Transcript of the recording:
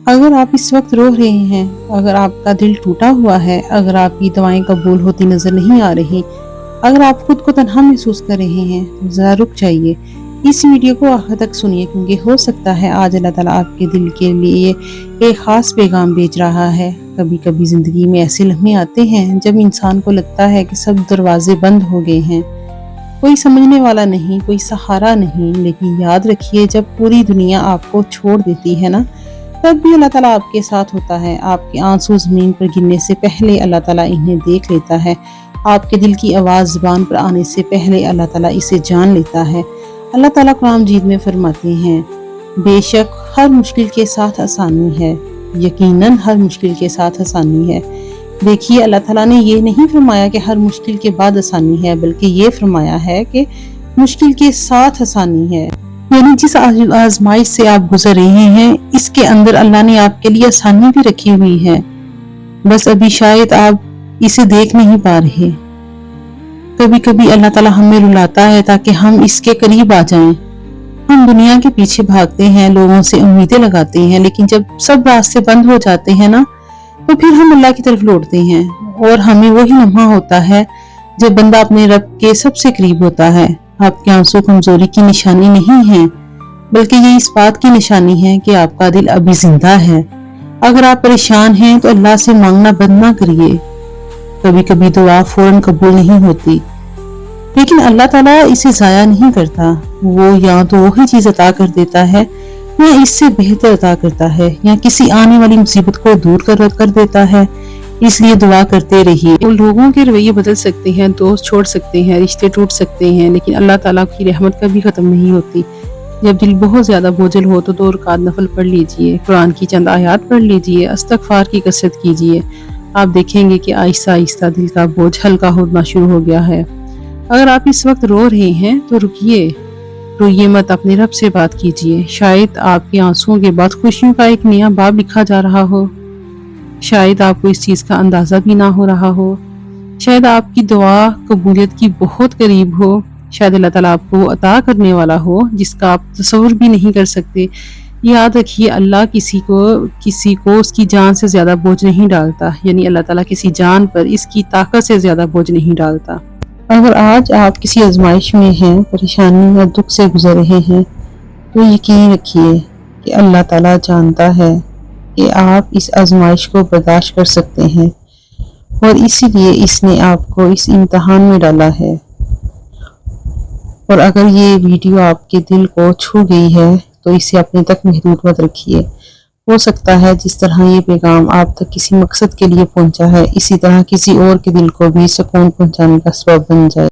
اگر آپ اس وقت رو رہے ہیں، اگر آپ کا دل ٹوٹا ہوا ہے، اگر آپ کی دعائیں قبول ہوتی نظر نہیں آ رہی، اگر آپ خود کو تنہا محسوس کر رہے ہیں تو ذرا رک جائیے، اس ویڈیو کو آخر تک سنیے، کیونکہ ہو سکتا ہے آج اللہ تعالیٰ آپ کے دل کے لیے ایک خاص پیغام بھیج رہا ہے۔ کبھی کبھی زندگی میں ایسے لمحے آتے ہیں جب انسان کو لگتا ہے کہ سب دروازے بند ہو گئے ہیں، کوئی سمجھنے والا نہیں، کوئی سہارا نہیں، لیکن یاد رکھیے جب پوری دنیا آپ کو چھوڑ دیتی ہے نا، تب بھی اللہ تعالیٰ آپ کے ساتھ ہوتا ہے۔ آپ کے آنسو زمین پر گرنے سے پہلے اللہ تعالیٰ انہیں دیکھ لیتا ہے، آپ کے دل کی آواز زبان پر آنے سے پہلے اللہ تعالیٰ اسے جان لیتا ہے۔ اللہ تعالیٰ قرآن مجید میں فرماتے ہیں، بے شک ہر مشکل کے ساتھ آسانی ہے، یقیناً ہر مشکل کے ساتھ آسانی ہے۔ دیکھیے اللہ تعالیٰ نے یہ نہیں فرمایا کہ ہر مشکل کے بعد آسانی ہے، بلکہ یہ فرمایا ہے کہ مشکل کے ساتھ آسانی ہے، یعنی جس آزمائش سے آپ گزر رہے ہیں اس کے اندر اللہ نے آپ کے لیے آسانی بھی رکھی ہوئی ہے، بس ابھی شاید آپ اسے دیکھ نہیں پا رہے۔ کبھی کبھی اللہ تعالیٰ ہمیں رلاتا ہے تاکہ ہم اس کے قریب آ جائیں۔ ہم دنیا کے پیچھے بھاگتے ہیں، لوگوں سے امیدیں لگاتے ہیں، لیکن جب سب راستے بند ہو جاتے ہیں نا، تو پھر ہم اللہ کی طرف لوٹتے ہیں، اور ہمیں وہی لمحہ ہوتا ہے جب بندہ اپنے رب کے سب سے قریب ہوتا ہے۔ آپ کے آنسو کمزوری کی نشانی نہیں ہے، بلکہ یہ اس بات کی نشانی ہے کہ آپ کا دل ابھی زندہ ہے۔ اگر آپ پریشان ہیں تو اللہ سے مانگنا بند نہ کریے۔ کبھی کبھی دعا فوراً قبول نہیں ہوتی، لیکن اللہ تعالیٰ اسے ضائع نہیں کرتا۔ وہ یا تو وہی چیز عطا کر دیتا ہے، یا اس سے بہتر عطا کرتا ہے، یا کسی آنے والی مصیبت کو دور کر دیتا ہے۔ اس لیے دعا کرتے رہیے۔ لوگوں کے رویے بدل سکتے ہیں، دوست چھوڑ سکتے ہیں، رشتے ٹوٹ سکتے ہیں، لیکن اللہ تعالیٰ کی رحمت کبھی ختم نہیں ہوتی۔ جب دل بہت زیادہ بوجھل ہو تو 2 رکعت نفل پڑھ لیجئے، قرآن کی چند آیات پڑھ لیجئے، استغفار کی کثرت کیجئے۔ آپ دیکھیں گے کہ آہستہ آہستہ دل کا بوجھ ہلکا ہونا شروع ہو گیا ہے۔ اگر آپ اس وقت رو رہے ہیں تو روئیے مت، اپنے رب سے بات کیجئے۔ شاید آپ کے آنسوؤں کے بعد خوشیوں کا ایک نیا باب لکھا جا رہا ہو، شاید آپ کو اس چیز کا اندازہ بھی نہ ہو رہا ہو، شاید آپ کی دعا قبولیت کی بہت قریب ہو، شاید اللہ تعالیٰ آپ کو عطا کرنے والا ہو جس کا آپ تصور بھی نہیں کر سکتے۔ یاد رکھیے اللہ کسی کو اس کی جان سے زیادہ بوجھ نہیں ڈالتا، یعنی اللہ تعالیٰ کسی جان پر اس کی طاقت سے زیادہ بوجھ نہیں ڈالتا۔ اگر آج آپ کسی آزمائش میں ہیں، پریشانی یا دکھ سے گزر رہے ہیں، تو یقین رکھیے کہ اللہ تعالیٰ جانتا ہے کہ آپ اس آزمائش کو برداشت کر سکتے ہیں، اور اسی لیے اس نے آپ کو اس امتحان میں ڈالا ہے۔ اور اگر یہ ویڈیو آپ کے دل کو چھو گئی ہے تو اسے اپنے تک محدود مت رکھیے۔ ہو سکتا ہے جس طرح یہ پیغام آپ تک کسی مقصد کے لیے پہنچا ہے، اسی طرح کسی اور کے دل کو بھی سکون پہنچانے کا سبب بن جائے۔